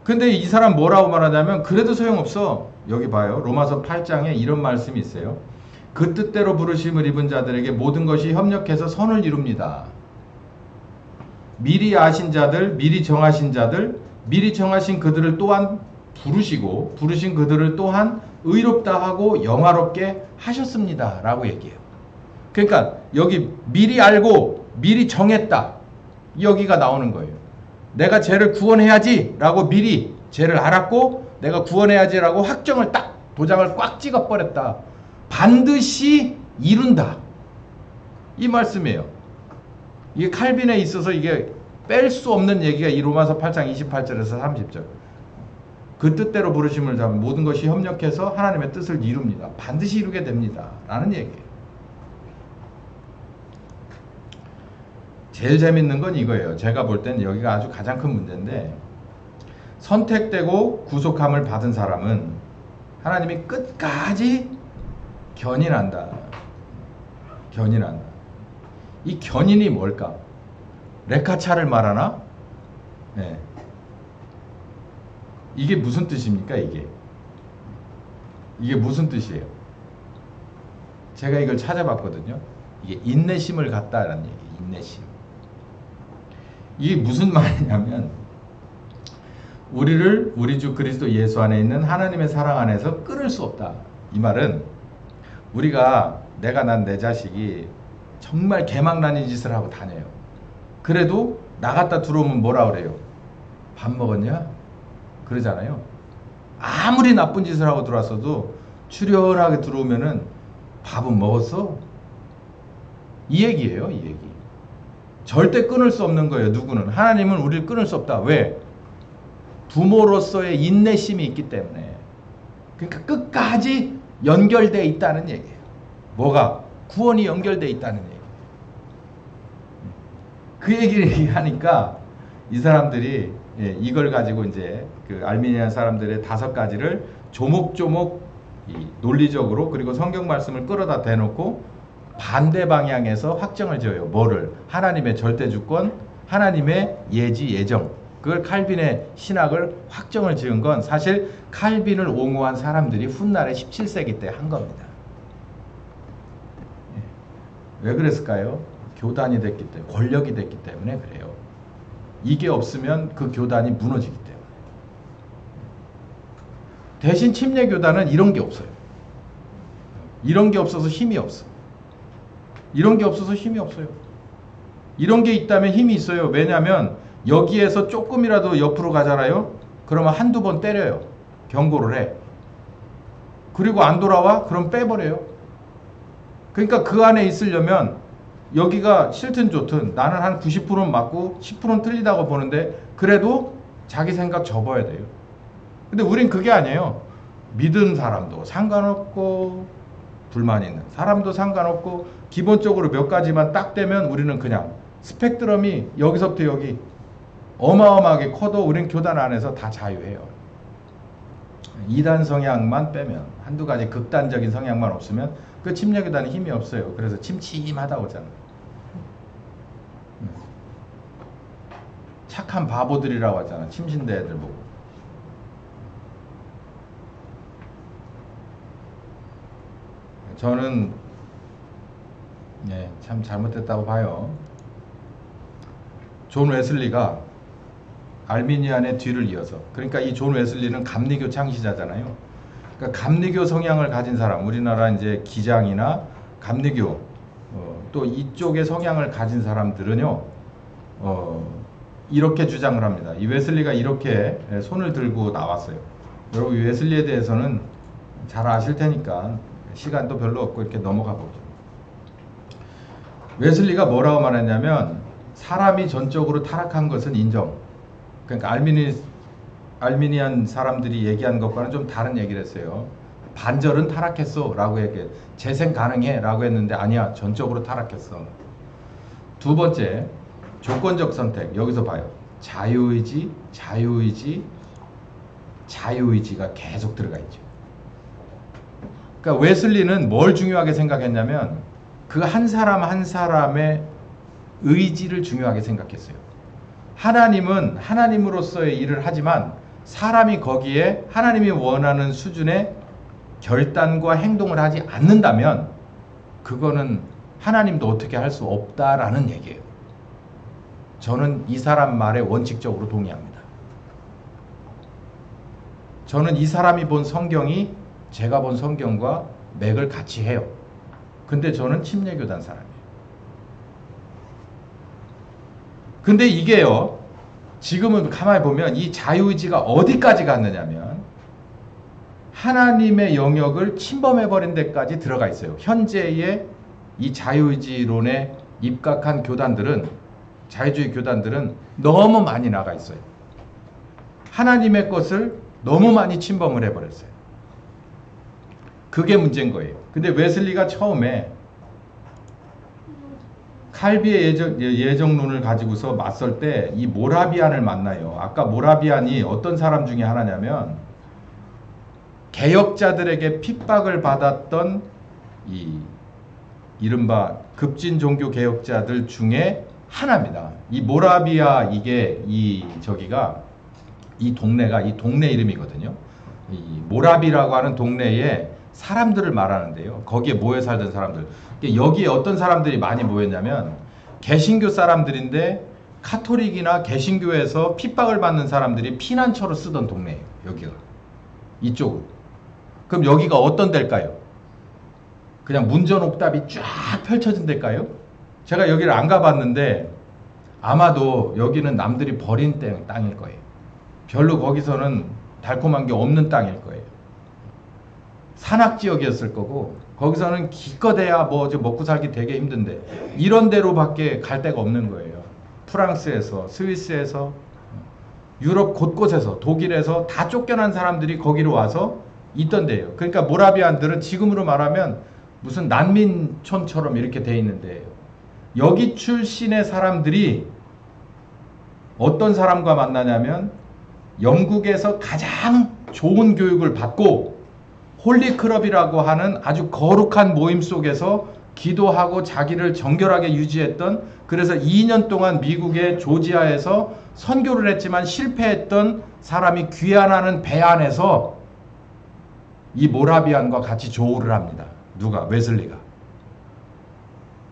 근데 이 사람 뭐라고 말하냐면 그래도 소용없어. 여기 봐요. 로마서 8장에 이런 말씀이 있어요. 그 뜻대로 부르심을 입은 자들에게 모든 것이 협력해서 선을 이룹니다. 미리 아신 자들, 미리 정하신 자들, 미리 정하신 그들을 또한 부르시고 부르신 그들을 또한 의롭다 하고 영화롭게 하셨습니다. 라고 얘기해요. 그러니까 여기 미리 알고 미리 정했다. 여기가 나오는 거예요. 내가 쟤를 구원해야지 라고 미리 쟤를 알았고 내가 구원해야지 라고 확정을 딱 도장을 꽉 찍어버렸다. 반드시 이룬다. 이 말씀이에요. 이게 칼빈에 있어서 이게 뺄 수 없는 얘기가 이 로마서 8장 28절에서 30절. 그 뜻대로 부르심을 잡은 모든 것이 협력해서 하나님의 뜻을 이룹니다. 반드시 이루게 됩니다. 라는 얘기예요. 제일 재밌는 건 이거예요. 제가 볼 땐 여기가 아주 가장 큰 문제인데 선택되고 구속함을 받은 사람은 하나님이 끝까지 견인한다. 견인한다. 이 견인이 뭘까? 레카차를 말하나? 네. 이게 무슨 뜻입니까? 이게 무슨 뜻이에요? 제가 이걸 찾아봤거든요. 이게 인내심을 갖다라는 얘기예요. 인내심. 이게 무슨 말이냐면 우리를 우리 주 그리스도 예수 안에 있는 하나님의 사랑 안에서 끊을 수 없다. 이 말은 우리가 내가 난 내 자식이 정말 개망나니 짓을 하고 다녀요. 그래도 나갔다 들어오면 뭐라 그래요? 밥 먹었냐? 그러잖아요. 아무리 나쁜 짓을 하고 들어왔어도 출연하게 들어오면은 밥은 먹었어? 이 얘기예요. 이 얘기. 절대 끊을 수 없는 거예요. 누구는. 하나님은 우리를 끊을 수 없다. 왜? 부모로서의 인내심이 있기 때문에. 그러니까 끝까지 연결되어 있다는 얘기예요. 뭐가? 구원이 연결되어 있다는 얘기예요. 그 얘기를 하니까 이 사람들이 이걸 가지고 이제 그 알미니아 사람들의 5가지를 조목조목 논리적으로 그리고 성경 말씀을 끌어다 대놓고 반대 방향에서 확정을 지어요. 뭐를? 하나님의 절대주권, 하나님의 예지, 예정. 그걸 칼빈의 신학을 확정을 지은 건 사실 칼빈을 옹호한 사람들이 훗날에 17세기 때 한 겁니다. 왜 그랬을까요? 교단이 됐기 때문에, 권력이 됐기 때문에 그래요. 이게 없으면 그 교단이 무너지기 때문에. 대신 침례교단은 이런 게 없어요. 이런 게 없어서 힘이 없어. 이런 게 없어서 힘이 없어요. 이런 게 있다면 힘이 있어요. 왜냐하면 여기에서 조금이라도 옆으로 가잖아요. 그러면 한두 번 때려요. 경고를 해. 그리고 안 돌아와? 그럼 빼버려요. 그러니까 그 안에 있으려면 여기가 싫든 좋든 나는 한 90%는 맞고 10%는 틀리다고 보는데 그래도 자기 생각 접어야 돼요. 근데 우린 그게 아니에요. 믿은 사람도 상관없고 불만 있는 사람도 상관없고 기본적으로 몇 가지만 딱 되면 우리는 그냥 스펙트럼이 여기서부터 여기 어마어마하게 커도 우린 교단 안에서 다 자유해요. 2단 성향만 빼면 한두 가지 극단적인 성향만 없으면 그 침례교단이 힘이 없어요. 그래서 침침하다고 하잖아요. 착한 바보들이라고 하잖아. 침신대 애들 보고. 저는 참 잘못됐다고 봐요. 존 웨슬리가 알미니안의 뒤를 이어서, 그러니까 이 존 웨슬리는 감리교 창시자잖아요. 그러니까 감리교 성향을 가진 사람, 우리나라 이제 기장이나 감리교 또 이쪽의 성향을 가진 사람들은요, 이렇게 주장을 합니다. 이 웨슬리가 이렇게 손을 들고 나왔어요. 여러분, 이 웨슬리에 대해서는 잘 아실 테니까 시간도 별로 없고 이렇게 넘어가 보죠. 웨슬리가 뭐라고 말했냐면, 사람이 전적으로 타락한 것은 인정. 그러니까 알미니안 사람들이 얘기한 것과는 좀 다른 얘기를 했어요. 반절은 타락했어 라고 얘기해. 재생 가능해 라고 했는데 아니야, 전적으로 타락했어. 두 번째, 조건적 선택. 여기서 봐요. 자유의지, 자유의지, 자유의지가 계속 들어가 있죠. 그러니까 웨슬리는 뭘 중요하게 생각했냐면, 그 한 사람 한 사람의 의지를 중요하게 생각했어요. 하나님은 하나님으로서의 일을 하지만 사람이 거기에 하나님이 원하는 수준의 결단과 행동을 하지 않는다면 그거는 하나님도 어떻게 할 수 없다라는 얘기예요. 저는 이 사람 말에 원칙적으로 동의합니다. 저는 이 사람이 본 성경이 제가 본 성경과 맥을 같이 해요. 근데 저는 침례교단 사람이에요. 근데 이게요, 지금은 가만히 보면 이 자유의지가 어디까지 갔느냐면 하나님의 영역을 침범해버린 데까지 들어가 있어요. 현재의 이 자유의지론에 입각한 교단들은, 자유주의 교단들은 너무 많이 나가 있어요. 하나님의 것을 너무 많이 침범을 해버렸어요. 그게 문제인 거예요. 근데 웨슬리가 처음에 칼비의 예정론을 가지고서 맞설 때 이 모라비안을 만나요. 아까 모라비안이 어떤 사람 중에 하나냐면 개혁자들에게 핍박을 받았던 이 이른바 급진 종교 개혁자들 중에 하나입니다. 이 모라비아, 이게 이 동네가 이 동네 이름이거든요. 이 모라비라고 하는 동네에 사람들을 말하는데요. 거기에 모여 살던 사람들. 여기에 어떤 사람들이 많이 모였냐면 개신교 사람들인데 카톨릭이나 개신교에서 핍박을 받는 사람들이 피난처로 쓰던 동네예요. 여기가. 이쪽은. 그럼 여기가 어떤 데일까요? 그냥 문전옥답이 쫙 펼쳐진 데일까요? 제가 여기를 안 가봤는데 아마도 여기는 남들이 버린 땅일 거예요. 별로 거기서는 달콤한 게 없는 땅일 거예요. 산악지역이었을 거고 거기서는 기껏해야 뭐 먹고 살기 되게 힘든데 이런 데로밖에 갈 데가 없는 거예요. 프랑스에서, 스위스에서, 유럽 곳곳에서, 독일에서 다 쫓겨난 사람들이 거기로 와서 있던 데예요. 그러니까 모라비안들은 지금으로 말하면 무슨 난민촌처럼 이렇게 돼 있는 데예요. 여기 출신의 사람들이 어떤 사람과 만나냐면 영국에서 가장 좋은 교육을 받고 홀리클럽이라고 하는 아주 거룩한 모임 속에서 기도하고 자기를 정결하게 유지했던, 그래서 2년 동안 미국의 조지아에서 선교를 했지만 실패했던 사람이 귀환하는 배 안에서 이 모라비안과 같이 조우를 합니다. 누가? 웨슬리가.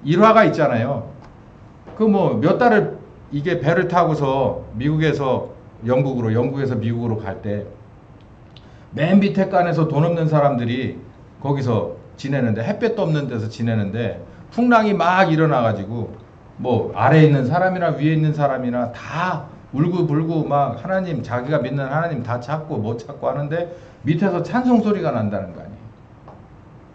일화가 있잖아요. 그 뭐 몇 달을 이게 배를 타고서 미국에서 영국으로, 영국에서 미국으로 갈 때 맨 밑에 칸에서 돈 없는 사람들이 거기서 지내는데, 햇볕도 없는 데서 지내는데 풍랑이 막 일어나가지고 뭐 아래에 있는 사람이나 위에 있는 사람이나 다 울고불고 막 하나님, 자기가 믿는 하나님 다 찾고 못 찾고 하는데 밑에서 찬송 소리가 난다는 거 아니에요.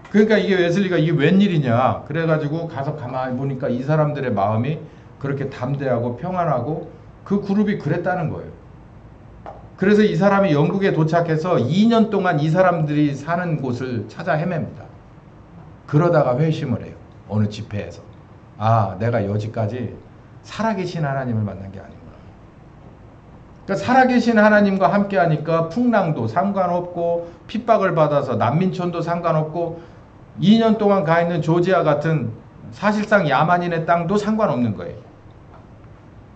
그러니까 이게 웨슬리가 이게 웬일이냐 그래가지고 가서 가만히 보니까 이 사람들의 마음이 그렇게 담대하고 평안하고 그 그룹이 그랬다는 거예요. 그래서 이 사람이 영국에 도착해서 2년 동안 이 사람들이 사는 곳을 찾아 헤맵니다. 그러다가 회심을 해요. 어느 집회에서. 아, 내가 여지까지 살아계신 하나님을 만난 게 아니구나. 그러니까 살아계신 하나님과 함께 하니까 풍랑도 상관없고 핍박을 받아서 난민촌도 상관없고 2년 동안 가 있는 조지아 같은 사실상 야만인의 땅도 상관없는 거예요.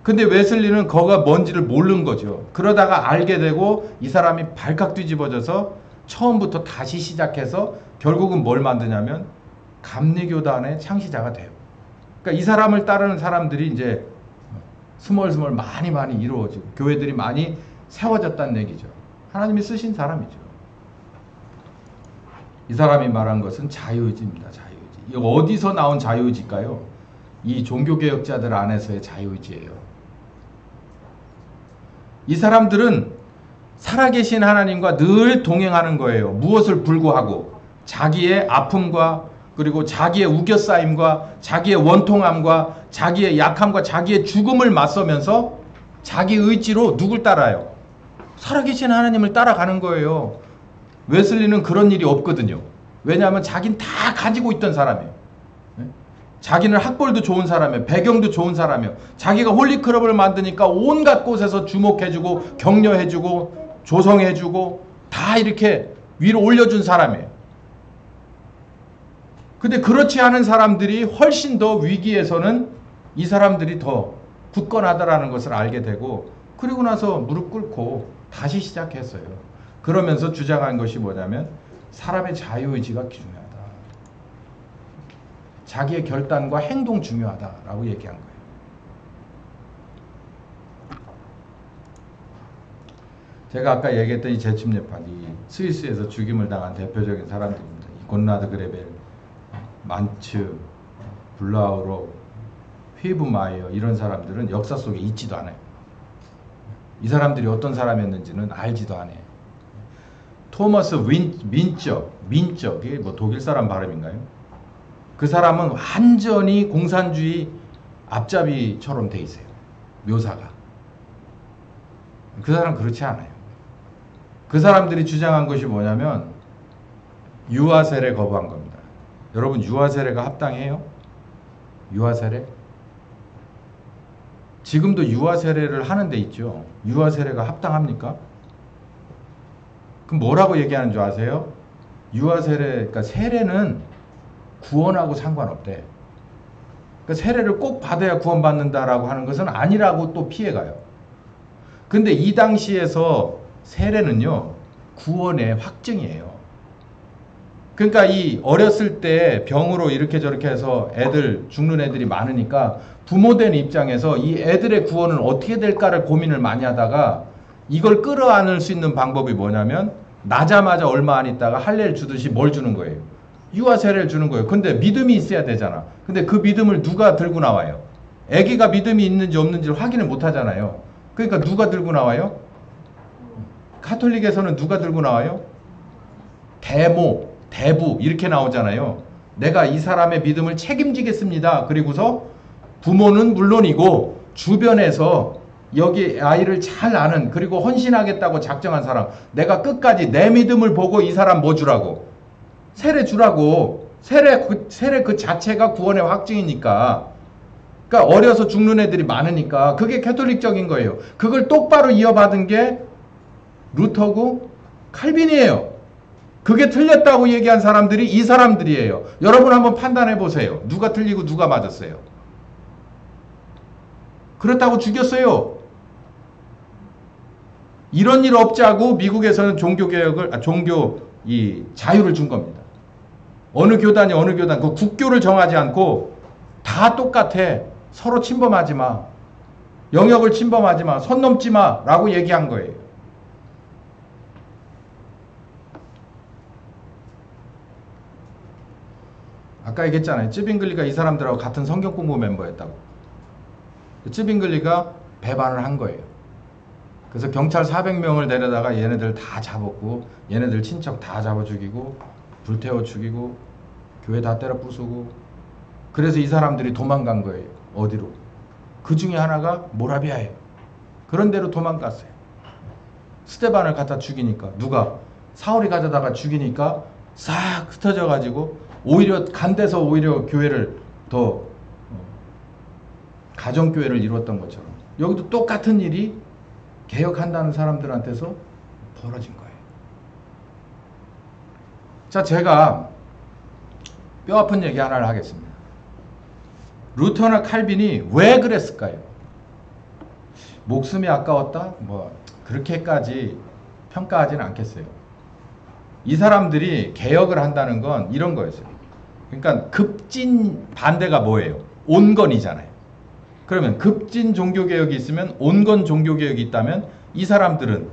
근데 웨슬리는 거가 뭔지를 모르는 거죠. 그러다가 알게 되고 이 사람이 발칵 뒤집어져서 처음부터 다시 시작해서 결국은 뭘 만드냐면 감리교단의 창시자가 돼요. 그러니까 이 사람을 따르는 사람들이 이제 스멀스멀 많이 이루어지고 교회들이 많이 세워졌다는 얘기죠. 하나님이 쓰신 사람이죠. 이 사람이 말한 것은 자유의지입니다. 자유의지. 이거 어디서 나온 자유의지일까요? 이 종교개혁자들 안에서의 자유의지예요. 이 사람들은 살아계신 하나님과 늘 동행하는 거예요. 무엇을 불구하고 자기의 아픔과 그리고 자기의 우겨싸임과 자기의 원통함과 자기의 약함과 자기의 죽음을 맞서면서 자기 의지로 누굴 따라요? 살아계신 하나님을 따라가는 거예요. 웨슬리는 그런 일이 없거든요. 왜냐하면 자기는 다 가지고 있던 사람이에요. 자기는 학벌도 좋은 사람이에요. 배경도 좋은 사람이에요. 자기가 홀리클럽을 만드니까 온갖 곳에서 주목해주고 격려해주고 조성해주고 다 이렇게 위로 올려준 사람이에요. 근데 그렇지 않은 사람들이 훨씬 더 위기에서는 이 사람들이 더 굳건하다라는 것을 알게 되고 그리고 나서 무릎 꿇고 다시 시작했어요. 그러면서 주장한 것이 뭐냐면 사람의 자유의지가 중요하다. 자기의 결단과 행동 중요하다라고 얘기한 거예요. 제가 아까 얘기했던 이 제침례판, 이 스위스에서 죽임을 당한 대표적인 사람들입니다. 이 곤라드 그레벨, 만츠, 블라우로, 휘브마이어 이런 사람들은 역사 속에 있지도 않아요. 이 사람들이 어떤 사람이었는지는 알지도 않아요. 토머스 민처, 그게 뭐 독일 사람 발음인가요? 그 사람은 완전히 공산주의 앞잡이처럼 돼 있어요. 묘사가. 그 사람은 그렇지 않아요. 그 사람들이 주장한 것이 뭐냐면 유아세례 거부한 겁니다. 여러분 유아세례가 합당해요? 유아세례? 지금도 유아세례를 하는 데 있죠. 유아세례가 합당합니까? 그럼 뭐라고 얘기하는 줄 아세요? 유아세례, 그러니까 세례는 구원하고 상관없대. 그러니까 세례를 꼭 받아야 구원받는다라고 하는 것은 아니라고 또 피해가요. 근데 이 당시에서 세례는요, 구원의 확증이에요. 그러니까 이 어렸을 때 병으로 이렇게 저렇게 해서 애들, 죽는 애들이 많으니까 부모된 입장에서 이 애들의 구원은 어떻게 될까를 고민을 많이 하다가 이걸 끌어안을 수 있는 방법이 뭐냐면 나자마자 얼마 안 있다가 할례를 주듯이 뭘 주는 거예요? 유아세례를 주는 거예요. 근데 믿음이 있어야 되잖아. 근데 그 믿음을 누가 들고 나와요? 아기가 믿음이 있는지 없는지를 확인을 못 하잖아요. 그러니까 누가 들고 나와요? 가톨릭에서는 누가 들고 나와요? 대부 이렇게 나오잖아요. 내가 이 사람의 믿음을 책임지겠습니다. 그리고서 부모는 물론이고 주변에서 여기 아이를 잘 아는 그리고 헌신하겠다고 작정한 사람, 내가 끝까지 내 믿음을 보고 이 사람 뭐 주라고? 세례 주라고. 세례 그 자체가 구원의 확증이니까. 그러니까 어려서 죽는 애들이 많으니까 그게 캐톨릭적인 거예요. 그걸 똑바로 이어받은 게 루터고 칼빈이에요. 그게 틀렸다고 얘기한 사람들이 이 사람들이에요. 여러분 한번 판단해 보세요. 누가 틀리고 누가 맞았어요? 그렇다고 죽였어요. 이런 일 없자고 미국에서는 종교 이 자유를 준 겁니다. 어느 교단이 어느 교단, 그 국교를 정하지 않고 다 똑같아. 서로 침범하지 마. 영역을 침범하지 마. 선 넘지 마. 라고 얘기한 거예요. 아까 얘기했잖아요. 쯔빙글리가 이 사람들하고 같은 성경 공부 멤버였다고. 쯔빙글리가 배반을 한 거예요. 그래서 경찰 400명을 데려다가 얘네들 다 잡았고 얘네들 친척 다 잡아 죽이고 불태워 죽이고 교회 다 때려 부수고 그래서 이 사람들이 도망간 거예요. 어디로? 그 중에 하나가 모라비아예요. 그런 데로 도망갔어요. 스테반을 갖다 죽이니까 누가? 사울이 가져다가 죽이니까 싹 흩어져 가지고 오히려 간 데서 오히려 교회를 더 가정교회를 이루었던 것처럼 여기도 똑같은 일이 개혁한다는 사람들한테서 벌어진 거예요. 자, 제가 뼈아픈 얘기 하나를 하겠습니다. 루터나 칼빈이 왜 그랬을까요? 목숨이 아까웠다? 뭐 그렇게까지 평가하지는 않겠어요. 이 사람들이 개혁을 한다는 건 이런 거였어요. 그러니까 급진 반대가 뭐예요? 온건이잖아요. 그러면 급진 종교개혁이 있으면 온건 종교개혁이 있다면 이 사람들은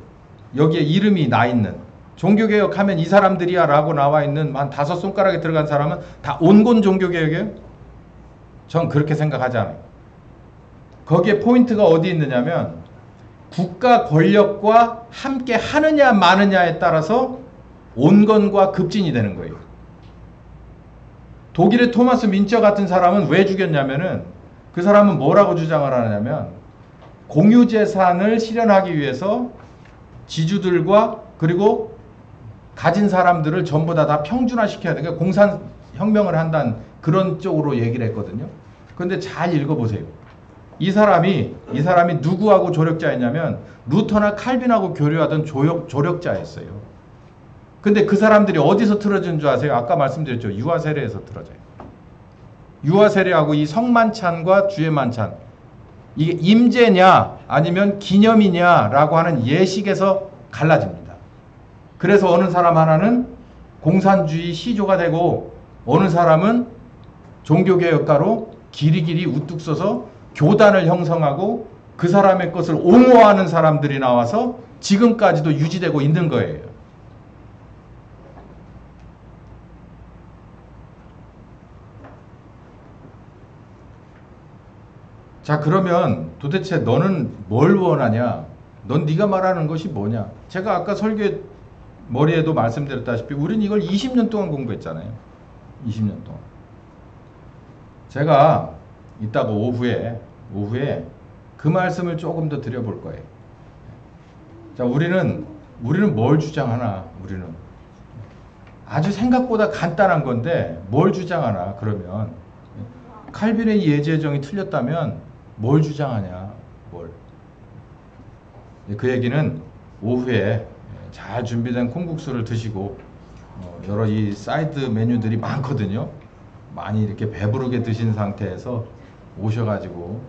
여기에 이름이 나 있는 종교개혁하면 이 사람들이야 라고 나와 있는 한 5손가락에 들어간 사람은 다 온건 종교개혁이에요? 전 그렇게 생각하지 않아요. 거기에 포인트가 어디 있느냐면 국가 권력과 함께 하느냐 마느냐에 따라서 온건과 급진이 되는 거예요. 독일의 토마스 민처 같은 사람은 왜 죽였냐면은 그 사람은 뭐라고 주장을 하냐면 공유재산을 실현하기 위해서 지주들과 그리고 가진 사람들을 전부 다 평준화시켜야 되니까 공산혁명을 한다는 그런 쪽으로 얘기를 했거든요. 그런데 잘 읽어보세요. 이 사람이 누구하고 조력자였냐면 루터나 칼빈하고 교류하던 조력자였어요. 근데 그 사람들이 어디서 틀어진 줄 아세요? 아까 말씀드렸죠. 유아세례에서 틀어져요. 유아세례하고 이 성만찬과 주예만찬, 이게 임재냐 아니면 기념이냐라고 하는 예식에서 갈라집니다. 그래서 어느 사람 하나는 공산주의 시조가 되고 어느 사람은 종교개혁가로 길이길이 우뚝 서서 교단을 형성하고 그 사람의 것을 옹호하는 사람들이 나와서 지금까지도 유지되고 있는 거예요. 자, 그러면 도대체 너는 뭘 원하냐? 넌 네가 말하는 것이 뭐냐? 제가 아까 설교 머리에도 말씀드렸다시피 우린 이걸 20년 동안 공부했잖아요. 20년 동안. 제가 이따가 오후에 그 말씀을 조금 더 드려볼 거예요. 자, 우리는 뭘 주장하나? 우리는 아주 생각보다 간단한 건데 뭘 주장하나? 그러면 칼빈의 예제정이 틀렸다면 뭘 주장하냐? 뭘? 그 얘기는 오후에 잘 준비된 콩국수를 드시고 여러 이 사이드 메뉴들이 많거든요. 많이 이렇게 배부르게 드신 상태에서 오셔가지고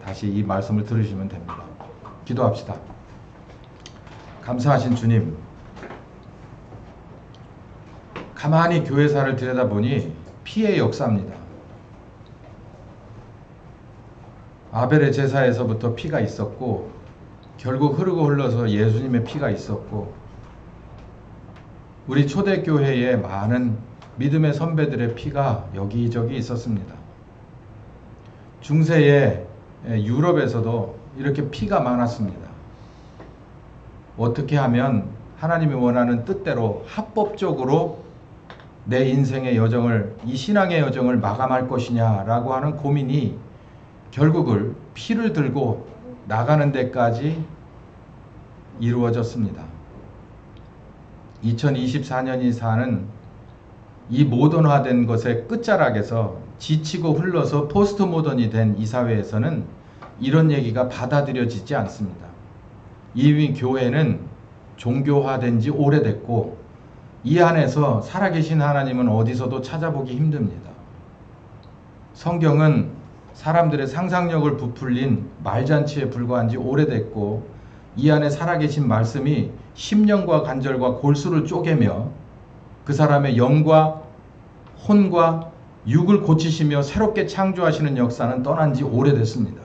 다시 이 말씀을 들으시면 됩니다. 기도합시다. 감사하신 주님, 가만히 교회사를 들여다보니 피의 역사입니다. 아벨의 제사에서부터 피가 있었고 결국 흐르고 흘러서 예수님의 피가 있었고 우리 초대교회에 많은 믿음의 선배들의 피가 여기저기 있었습니다. 중세의 유럽에서도 이렇게 피가 많았습니다. 어떻게 하면 하나님이 원하는 뜻대로 합법적으로 내 인생의 여정을, 이 신앙의 여정을 마감할 것이냐라고 하는 고민이 결국을 피를 들고 나가는 데까지 이루어졌습니다. 2024년이 사는 이 모던화된 것의 끝자락에서 지치고 흘러서 포스트 모던이 된 이 사회에서는 이런 얘기가 받아들여지지 않습니다. 이미 교회는 종교화된 지 오래됐고 이 안에서 살아계신 하나님은 어디서도 찾아보기 힘듭니다. 성경은 사람들의 상상력을 부풀린 말잔치에 불과한 지 오래됐고 이 안에 살아계신 말씀이 심령과 간절과 골수를 쪼개며 그 사람의 영과 혼과 육을 고치시며 새롭게 창조하시는 역사는 떠난 지 오래됐습니다.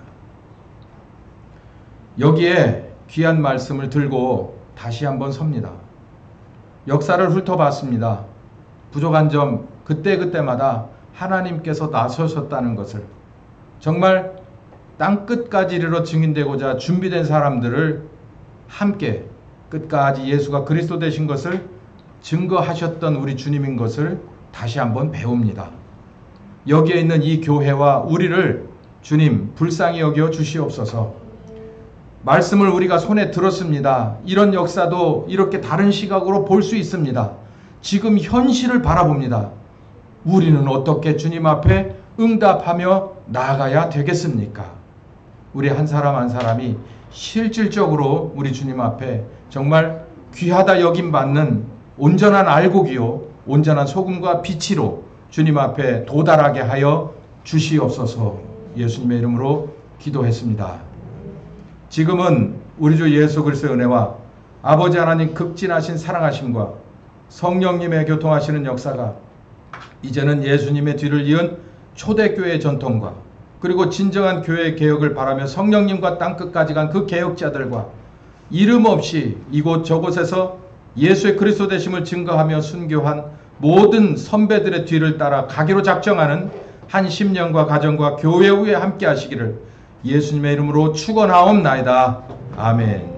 여기에 귀한 말씀을 들고 다시 한번 섭니다. 역사를 훑어봤습니다. 부족한 점 그때그때마다 하나님께서 나서셨다는 것을, 정말 땅끝까지 이르러 증인되고자 준비된 사람들을 함께 끝까지 예수가 그리스도 되신 것을 증거하셨던 우리 주님인 것을 다시 한번 배웁니다. 여기에 있는 이 교회와 우리를 주님 불쌍히 여겨 주시옵소서. 말씀을 우리가 손에 들었습니다. 이런 역사도 이렇게 다른 시각으로 볼 수 있습니다. 지금 현실을 바라봅니다. 우리는 어떻게 주님 앞에 응답하며 나아가야 되겠습니까? 우리 한 사람 한 사람이 실질적으로 우리 주님 앞에 정말 귀하다 여김받는 온전한 알곡이요 온전한 소금과 빛으로 주님 앞에 도달하게 하여 주시옵소서. 예수님의 이름으로 기도했습니다. 지금은 우리 주 예수 그리스도의 은혜와 아버지 하나님 극진하신 사랑하심과 성령님의 교통하시는 역사가 이제는 예수님의 뒤를 이은 초대교회의 전통과 그리고 진정한 교회의 개혁을 바라며 성령님과 땅끝까지 간 그 개혁자들과 이름 없이 이곳 저곳에서 예수의 그리스도 되심을 증거하며 순교한 모든 선배들의 뒤를 따라 가기로 작정하는 한 심령과 가정과 교회 후에 함께 하시기를 예수님의 이름으로 축원하옵나이다. 아멘.